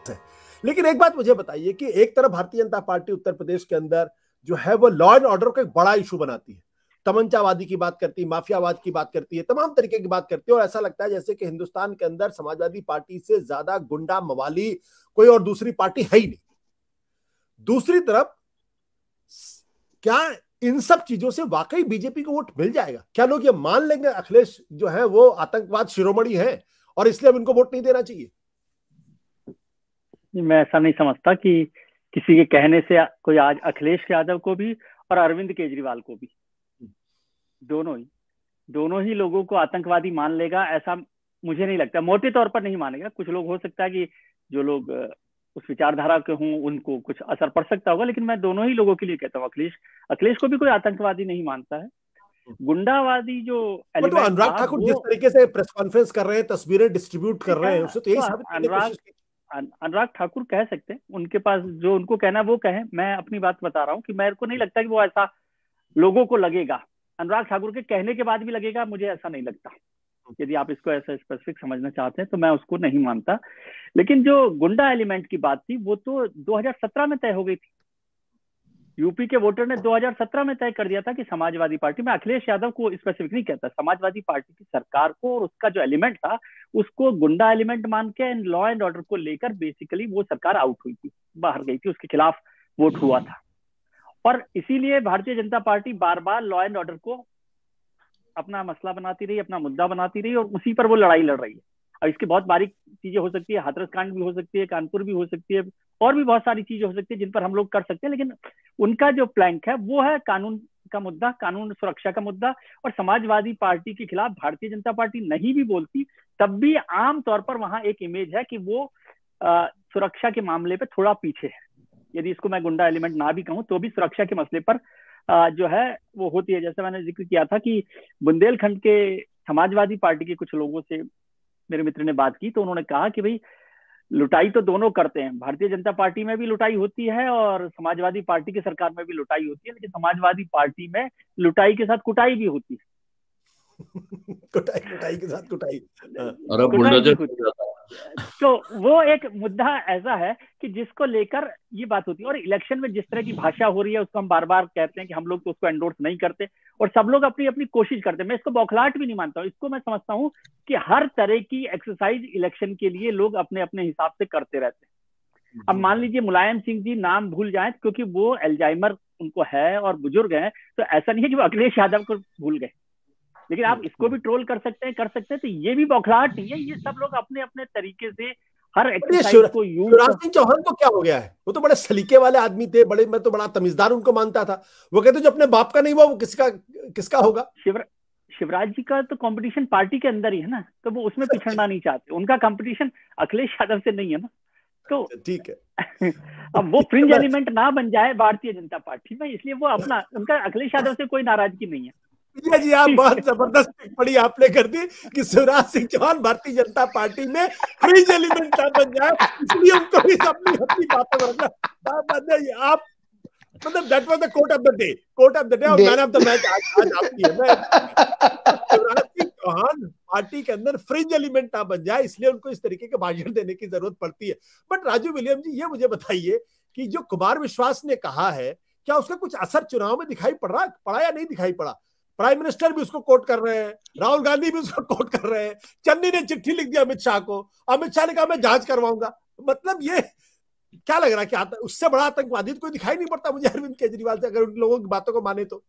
है। लेकिन एक बात मुझे बताइए कि एक तरफ भारतीय जनता पार्टी उत्तर प्रदेश के अंदर जो है वो लॉ एंड ऑर्डर को एक बड़ा इशू बनाती है, तमंचावादी की बात करती है, माफियावाद की बात करती है, तमाम तरीके की बात करती है, और ऐसा लगता है जैसे कि हिंदुस्तान के अंदर समाजवादी पार्टी से ज्यादा गुंडा मवाली कोई और दूसरी पार्टी है ही नहीं। दूसरी तरफ क्या इन सब चीजों से वाकई बीजेपी को वोट मिल जाएगा? क्या लोग ये मान लेंगे अखिलेश जो है वो आतंकवाद शिरोमणि है और इसलिए अब इनको वोट नहीं देना चाहिए? मैं ऐसा नहीं समझता कि किसी के कहने से कोई आज अखिलेश यादव को भी और अरविंद केजरीवाल को भी, दोनों ही लोगों को आतंकवादी मान लेगा, ऐसा मुझे नहीं लगता। मोटे तौर पर नहीं मानेगा। कुछ लोग हो सकता है कि जो लोग उस विचारधारा के हों उनको कुछ असर पड़ सकता होगा, लेकिन मैं दोनों ही लोगों के लिए कहता हूँ। अखिलेश को भी कोई आतंकवादी नहीं मानता है। गुंडावादी जो एलिमेंट अनुराग ठाकुर जिस तरीके से प्रेस कॉन्फ्रेंस कर रहे हैं, तस्वीरें डिस्ट्रीब्यूट कर रहे हैं, उससे तो यही साबित करने की कोशिश की। अनुराग ठाकुर कह सकते हैं, उनके पास जो उनको कहना है वो कहें। मैं अपनी बात बता रहा हूँ कि मेरे को नहीं लगता कि वो ऐसा लोगों को लगेगा। अनुराग ठाकुर के कहने के बाद भी लगेगा, मुझे ऐसा नहीं लगता। यदि आप इसको ऐसा स्पेसिफिक समझना चाहते हैं तो मैं उसको नहीं मानता। लेकिन जो गुंडा एलिमेंट की बात थी वो तो 2017 में तय हो गई थी। यूपी के वोटर ने 2017 में तय कर दिया था कि समाजवादी पार्टी, मैं अखिलेश यादव को स्पेसिफिक नहीं कहता, समाजवादी पार्टी की सरकार को और उसका जो एलिमेंट था उसको गुंडा एलिमेंट मान के लॉ एंड ऑर्डर को लेकर बेसिकली वो सरकार आउट हुई थी, बाहर गई थी, उसके खिलाफ वोट हुआ था। और इसीलिए Bharatiya Janata party bar bar law and order को अपना मसला बनाती रही, अपना मुद्दा बनाती रही, और उसी पर वो लड़ाई लड़ रही है। अब इसकी बहुत बारीक चीजें हो सकती है, हाथरस कांड भी हो सकती है, कानपुर भी हो सकती है, और भी बहुत सारी चीजें हो सकती है जिन पर हम लोग कर सकते हैं। लेकिन उनका जो प्लैंक है वो है कानून का मुद्दा, कानून सुरक्षा का मुद्दा। और समाजवादी पार्टी के खिलाफ भारतीय जनता पार्टी नहीं भी बोलती तब भी आम तौर पर वहां एक इमेज है कि वो सुरक्षा के मामले पे थोड़ा पीछे है। यदि इसको मैं गुंडा एलिमेंट ना भी कहूँ तो भी सुरक्षा के मसले पर जो है वो होती है। जैसे मैंने जिक्र किया था कि बुंदेलखंड के समाजवादी पार्टी के कुछ लोगों से मेरे मित्र ने बात की तो उन्होंने कहा कि भाई लुटाई तो दोनों करते हैं, भारतीय जनता पार्टी में भी लुटाई होती है और समाजवादी पार्टी की सरकार में भी लुटाई होती है, लेकिन समाजवादी पार्टी में लुटाई के साथ कुटाई भी होती है। कुटाई के साथ कुटाई तो वो एक मुद्दा ऐसा है कि जिसको लेकर ये बात होती है। और इलेक्शन में जिस तरह की भाषा हो रही है उसको हम बार बार कहते हैं कि हम लोग तो उसको एंडोर्स नहीं करते, और सब लोग अपनी अपनी कोशिश करते हैं। मैं इसको बौखलाहट भी नहीं मानता हूँ, इसको मैं समझता हूँ कि हर तरह की एक्सरसाइज इलेक्शन के लिए लोग अपने अपने हिसाब से करते रहते हैं। अब मान लीजिए मुलायम सिंह जी नाम भूल जाए क्योंकि वो एल्जाइमर उनको है और बुजुर्ग हैं, तो ऐसा नहीं है कि वो अखिलेश यादव को भूल गए। लेकिन आप इसको भी ट्रोल कर सकते हैं, तो ये भी बौखलाहट नहीं है। ये सब लोग अपने अपने तरीके से हर एक्सरसाइज को शिवराज सिंह चौहान को क्या हो गया है? वो तो बड़े सलीके वाले आदमी थे, मैं तो बड़ा तमीजदार उनको मानता था। वो कहते जो अपने बाप का नहीं हुआ वो किसका होगा? शिवराज जी का तो कंपटीशन पार्टी के अंदर ही है ना, तो वो उसमें पिछड़ना नहीं चाहते। उनका कंपटीशन अखिलेश यादव से नहीं है ना, तो ठीक है। अब वो फ्रिंज एलिमेंट ना बन जाए भारतीय जनता पार्टी में, इसलिए वो अपना, उनका अखिलेश यादव से कोई नाराजगी नहीं है। जी आप बहुत जबरदस्त टिप्पणी आपने कर दी कि शिवराज सिंह चौहान भारतीय जनता पार्टी में फ्रिंज एलिमेंट ना बन जाए, इसलिए उनको भी अपनी बातों में आप मतलब that was the quote of the day और मैन ऑफ द मैच आज आपकी है। शिवराज सिंह चौहान पार्टी के अंदर फ्रिंज एलिमेंट ना बन जाए, इसलिए उनको इस तरीके के भाषण देने की जरूरत पड़ती है। बट राजू विलियम जी, ये मुझे बताइए कि जो कुमार विश्वास ने कहा है, क्या उसका कुछ असर चुनाव में दिखाई पड़ा या नहीं दिखाई पड़ा? प्राइम मिनिस्टर भी उसको कोट कर रहे हैं, राहुल गांधी भी उसको कोट कर रहे हैं, चन्नी ने चिट्ठी लिख दी अमित शाह को, अमित शाह ने कहा मैं जांच करवाऊंगा। मतलब ये क्या लग रहा है कि उससे बड़ा आतंकवादी तो कोई दिखाई नहीं पड़ता मुझे अरविंद केजरीवाल से, अगर उन लोगों की बातों को माने तो।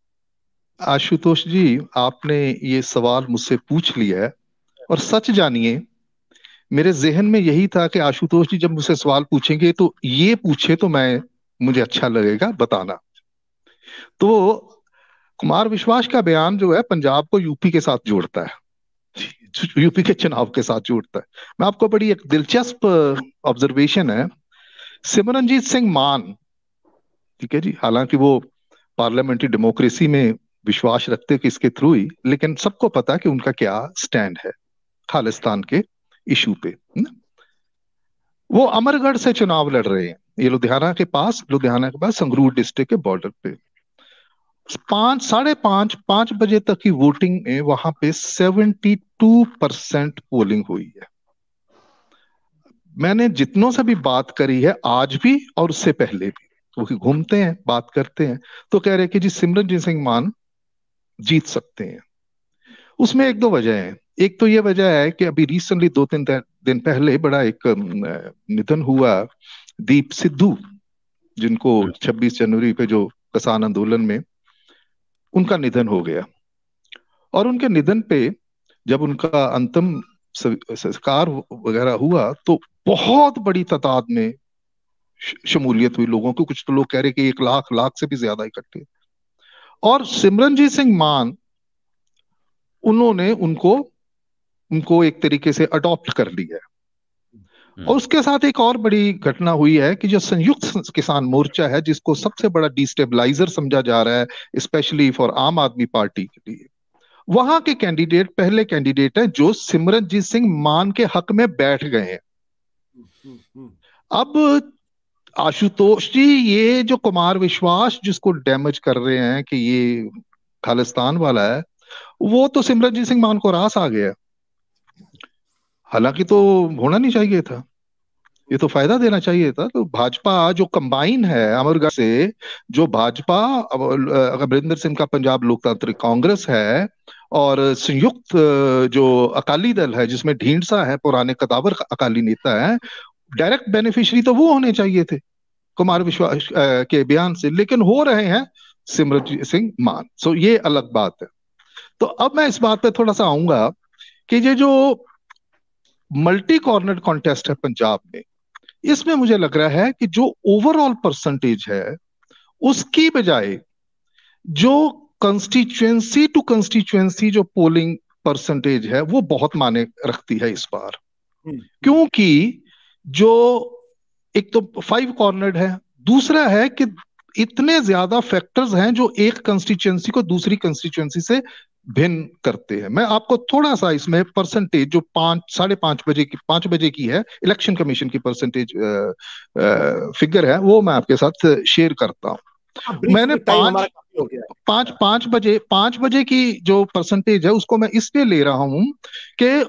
आशुतोष जी, आपने ये सवाल मुझसे पूछ लिया है, और सच जानिए मेरे जहन में यही था कि आशुतोष जी जब मुझसे सवाल पूछेंगे तो ये पूछे तो मुझे अच्छा लगेगा बताना। तो कुमार विश्वास का बयान जो है पंजाब को यूपी के साथ जोड़ता है, यूपी के चुनाव के साथ जोड़ता है। मैं आपको बड़ी एक दिलचस्प ऑब्जर्वेशन है, सिमरनजीत सिंह मान, ठीक है जी, हालांकि वो पार्लियामेंट्री डेमोक्रेसी में विश्वास रखते कि इसके थ्रू ही, लेकिन सबको पता कि उनका क्या स्टैंड है खालिस्तान के इशू पे। वो अमरगढ़ से चुनाव लड़ रहे हैं, ये लुधियाना के पास संगरूर डिस्ट्रिक्ट के बॉर्डर पे। 5 बजे तक की वोटिंग में वहां पे 72% पोलिंग हुई है। मैंने जितनों से भी बात करी है आज भी और उससे पहले भी, क्योंकि घूमते हैं बात करते हैं, तो कह रहे कि जी सिमरनजीत सिंह मान जीत सकते हैं। उसमें एक दो वजह है। एक तो ये वजह है कि अभी रिसेंटली 2-3 दिन पहले बड़ा एक निधन हुआ, दीप सिद्धू, जिनको 26 जनवरी पे जो किसान आंदोलन में उनका निधन हो गया। और उनके निधन पे जब उनका अंतिम संस्कार वगैरह हुआ तो बहुत बड़ी तादाद में शमूलियत हुई लोगों की। कुछ तो लोग कह रहे कि 1 लाख से भी ज्यादा इकट्ठे। और सिमरनजीत सिंह मान, उन्होंने उनको एक तरीके से अडॉप्ट कर लिया है। और उसके साथ एक और बड़ी घटना हुई है कि जो संयुक्त किसान मोर्चा है, जिसको सबसे बड़ा डिस्टेबलाइजर समझा जा रहा है स्पेशली फॉर आम आदमी पार्टी के लिए, वहां के कैंडिडेट पहले कैंडिडेट हैं जो सिमरनजीत सिंह मान के हक में बैठ गए हैं। अब आशुतोष जी, ये जो कुमार विश्वास जिसको डैमेज कर रहे हैं कि ये खालिस्तान वाला है, वो तो सिमरनजीत सिंह मान को रास आ गया। हालांकि तो होना नहीं चाहिए था, ये तो फायदा देना चाहिए था। तो भाजपा जो कंबाइन है अमरगढ़ से, जो भाजपा अमरिंदर सिंह का पंजाब लोकतांत्रिक कांग्रेस है, और संयुक्त जो अकाली दल है जिसमें ढींडसा है, पुराने कदावर अकाली नेता है, डायरेक्ट बेनिफिशियरी तो वो होने चाहिए थे कुमार विश्वास के बयान से, लेकिन हो रहे हैं सिमरनजीत सिंह मान। सो ये अलग बात है। तो अब मैं इस बात पे थोड़ा सा आऊंगा कि ये जो मल्टी कॉर्नर कॉन्टेस्ट है पंजाब में, इसमें मुझे लग रहा है कि जो ओवरऑल परसेंटेज है उसकी बजाय जो कंस्टिट्यूएंसी टू कंस्टिट्यूएंसी जो पोलिंग परसेंटेज है वो बहुत मायने रखती है इस बार। क्योंकि जो एक तो 5 कॉर्नर्ड है, दूसरा है कि इतने ज्यादा फैक्टर्स हैं जो एक कंस्टिट्यूएंसी को दूसरी कंस्टिट्यूएंसी से भिन्न करते हैं। मैं आपको थोड़ा सा इसमें परसेंटेज जो 5 बजे की है, इलेक्शन कमीशन की परसेंटेज फिगर है, वो मैं आपके साथ शेयर करता हूं। मैंने 5 बजे की जो परसेंटेज है उसको मैं इसलिए ले रहा हूं कि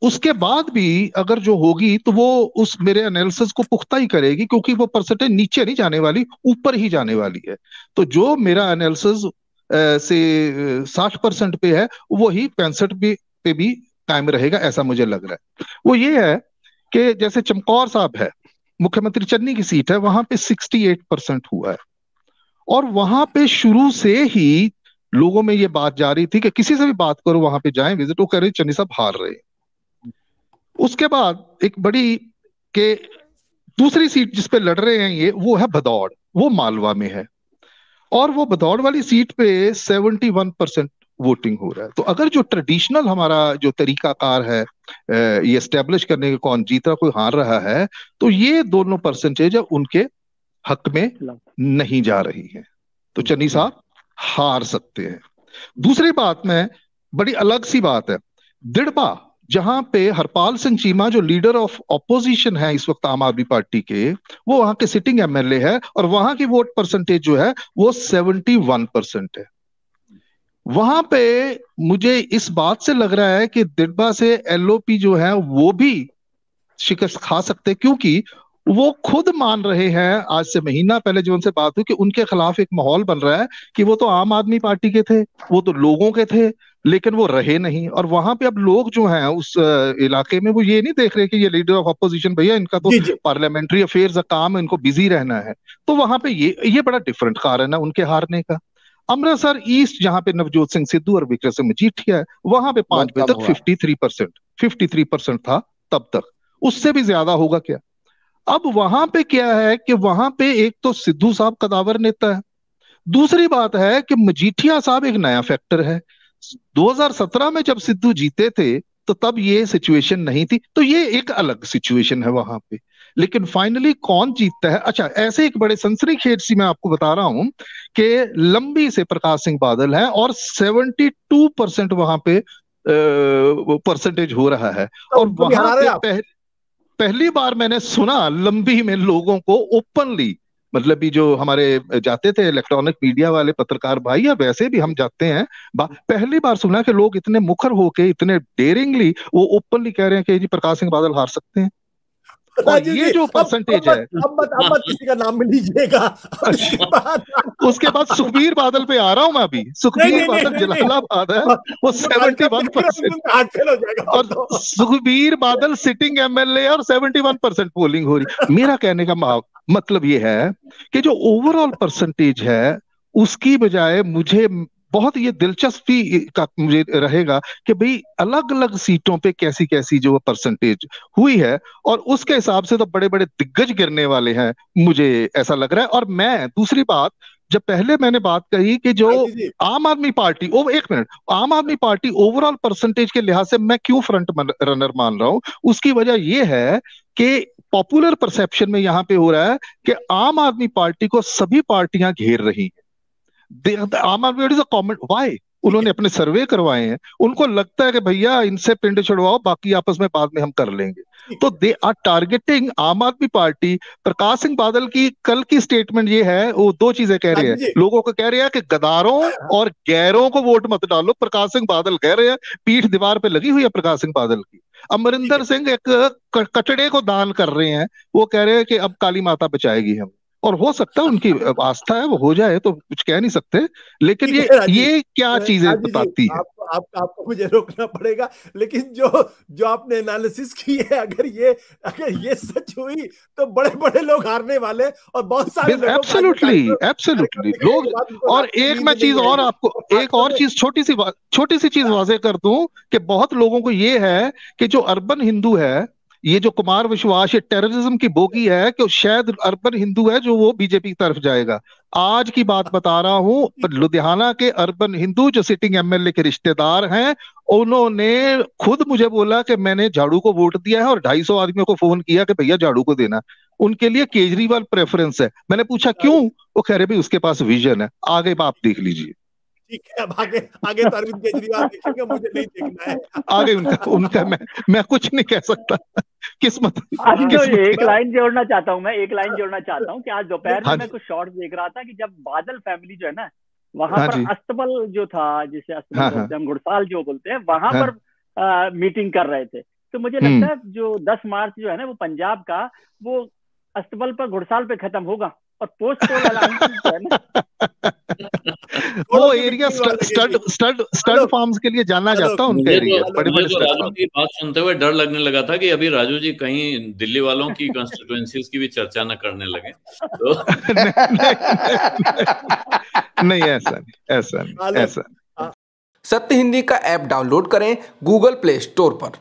उसके बाद भी अगर जो होगी तो वो उस मेरे एनालिसिस को पुख्ता ही करेगी, क्योंकि वो परसेंटेज नीचे नहीं जाने वाली, ऊपर ही जाने वाली है। तो जो मेरा एनालिसिस से 60% पे है, वही 65 पे भी कायम रहेगा, ऐसा मुझे लग रहा है। वो ये है कि जैसे चमकौर साहब है, मुख्यमंत्री चन्नी की सीट है, वहां पे 68% हुआ है। और वहां पे शुरू से ही लोगों में ये बात जा रही थी कि किसी से भी बात करो, वहां पे जाएं विजिट, वो कह रहे चन्नी साहब हार रहे। उसके बाद एक बड़ी के दूसरी सीट जिस पे लड़ रहे हैं ये, वो है भदौड़, वो मालवा में है। और वो भदौड़ वाली सीट पे 71% वोटिंग हो रहा है। तो अगर जो ट्रेडिशनल हमारा जो तरीकाकार है ये एस्टेब्लिश करने के कौन जीत रहा कोई हार रहा है, तो ये दोनों परसेंटेज उनके हक में नहीं जा रही है। तो चन्नी साहब हार सकते हैं। दूसरी बात में बड़ी अलग सी बात है, दिड़बा जहां पे हरपाल सिंह चीमा जो लीडर ऑफ ऑपोजिशन है इस वक्त आम आदमी पार्टी के, वो वहां के सिटिंग एमएलए है, और वहां की वोट परसेंटेज जो है वो 71% है। वहां पे मुझे इस बात से लग रहा है कि दिड़बा से एलओपी जो है वो भी शिकस्त खा सकते, क्योंकि वो खुद मान रहे हैं, आज से महीना पहले जो उनसे बात हुई, कि उनके खिलाफ एक माहौल बन रहा है कि वो तो आम आदमी पार्टी के थे, वो तो लोगों के थे, लेकिन वो रहे नहीं। और वहां पे अब लोग जो हैं उस इलाके में, वो ये नहीं देख रहे कि ये लीडर ऑफ अपोजिशन भैया, इनका तो पार्लियामेंट्री अफेयर्स का काम है, इनको बिजी रहना है। तो वहां पे ये बड़ा डिफरेंट कारण है उनके हारने का। अमृतसर ईस्ट जहां पे नवजोत सिंह सिद्धू और विक्रम सिंह मजीठिया है, वहां पे 5 बजे तक 53% था तब तक, उससे भी ज्यादा होगा क्या? अब वहां पे क्या है कि वहां पे एक तो सिद्धू साहब कदावर नेता है, दूसरी बात है कि मजीठिया साहब एक नया फैक्टर है। 2017 में जब सिद्धू जीते थे तो तब ये सिचुएशन नहीं थी, तो ये एक अलग सिचुएशन है वहां पे। लेकिन फाइनली कौन जीतता है? अच्छा, ऐसे एक बड़े सनसनीखेज सी मैं आपको बता रहा हूं कि लंबी से प्रकाश सिंह बादल है और 72% वहां पे परसेंटेज हो रहा है। और वहां पे पहली बार मैंने सुना लंबी में लोगों को ओपनली, मतलब भी जो हमारे जाते थे इलेक्ट्रॉनिक मीडिया वाले पत्रकार भाई, या वैसे भी हम जाते हैं, पहली बार सुना कि लोग इतने मुखर होके, इतने डेयरिंगली वो ओपनली कह रहे हैं कि जी प्रकाश सिंह बादल हार सकते हैं। और ये जो परसेंटेज है, अब मत किसी का नाम लीजिएगा। उसके बाद सुखबीर बादल पे आ रहा हूं मैं अभी। सुखबीर बादल जलालाबाद है, वो 71% और सुखबीर बादल सिटिंग एमएलए और 71% पोलिंग हो रही। मेरा कहने का मतलब ये है कि जो ओवरऑल परसेंटेज है उसकी बजाय मुझे बहुत ये दिलचस्पी का मुझे रहेगा कि भाई अलग अलग सीटों पे कैसी कैसी जो परसेंटेज हुई है, और उसके हिसाब से तो बड़े बड़े दिग्गज गिरने वाले हैं, मुझे ऐसा लग रहा है। और मैं दूसरी बात, जब पहले मैंने बात कही कि जो आम आदमी पार्टी, एक मिनट, आम आदमी पार्टी ओवरऑल परसेंटेज के लिहाज से मैं क्यों फ्रंट रनर मान रहा हूं, उसकी वजह यह है कि पॉपुलर परसेप्शन में यहां पे हो रहा है कि आम आदमी पार्टी को सभी पार्टियां घेर रही हैं। आम आदमी पार्टी कॉमेंट वाई, उन्होंने अपने सर्वे करवाए हैं, उनको लगता है कि भैया इनसे पिंड छुड़वाओ, बाकी आपस में बाद में हम कर लेंगे। तो दे आर टारगेटिंग आम आदमी पार्टी। प्रकाश सिंह बादल की कल की स्टेटमेंट ये है, वो दो चीजें कह रहे हैं, लोगों को कह रहे हैं कि गदारों और गैरों को वोट मत डालो। प्रकाश सिंह बादल कह रहे हैं, पीठ दीवार पे लगी हुई है प्रकाश सिंह बादल की। अमरिंदर सिंह एक कचड़े को दान कर रहे हैं, वो कह रहे हैं कि अब काली माता बचाएगी हम, और हो सकता है उनकी आस्था है, वो हो जाए तो कुछ कह नहीं सकते, लेकिन ये क्या चीजें बताती है। आपको मुझे रोकना पड़ेगा, लेकिन जो आपने एनालिसिस की है, अगर ये सच हुई तो बड़े बड़े लोग हारने वाले, और बहुत सारे लोग एब्सोल्युटली लोग। और एक मैं चीज और आपको, एक और चीज छोटी सी चीज वाजे कर दूं कि बहुत लोगों को ये है कि जो अर्बन हिंदू है, ये जो कुमार विश्वास, ये टेररिज्म की बोगी है कि शायद अर्बन हिंदू है जो वो बीजेपी की तरफ जाएगा। आज की बात बता रहा हूं, लुधियाना के अर्बन हिंदू जो सिटिंग एमएलए के रिश्तेदार हैं, उन्होंने खुद मुझे बोला कि मैंने झाड़ू को वोट दिया है, और 250 आदमियों को फोन किया कि भैया झाड़ू को देना। उनके लिए केजरीवाल प्रेफरेंस है। मैंने पूछा क्यों, वो कह रहे भाई उसके पास विजन है। आगे आप देख लीजिए। ठीक है, अब आगे तो अरविंद केजरीवाल देखेंगे, मुझे नहीं देखना है आगे उनका मैं कुछ नहीं कह सकता। किस्मत। एक लाइन जोड़ना चाहता हूँ कि आज दोपहर में मैं कुछ शॉर्ट्स देख रहा था कि जब बादल फैमिली जो है ना, वहां पर अस्तबल जो था, जिसे अस्तबल हम घुड़साल जो बोलते हैं, वहां पर मीटिंग कर रहे थे। तो मुझे लगता है जो 10 मार्च जो है ना, वो पंजाब का, वो अस्तबल पर घुड़साल पे खत्म होगा, और पोस्ट पोल अलाउंस है ना वो एरिया स्टड फार्म्स के लिए जाना जाता है, उनका एरिया। बड़े राजू की बात सुनते हुए डर लगने लगा था कि अभी राजू जी कहीं दिल्ली वालों की कॉन्स्टिट्यूएंसीज की भी चर्चा न करने लगे तो नहीं, ऐसा नहीं। सत्य हिंदी का ऐप डाउनलोड करें गूगल प्ले स्टोर पर।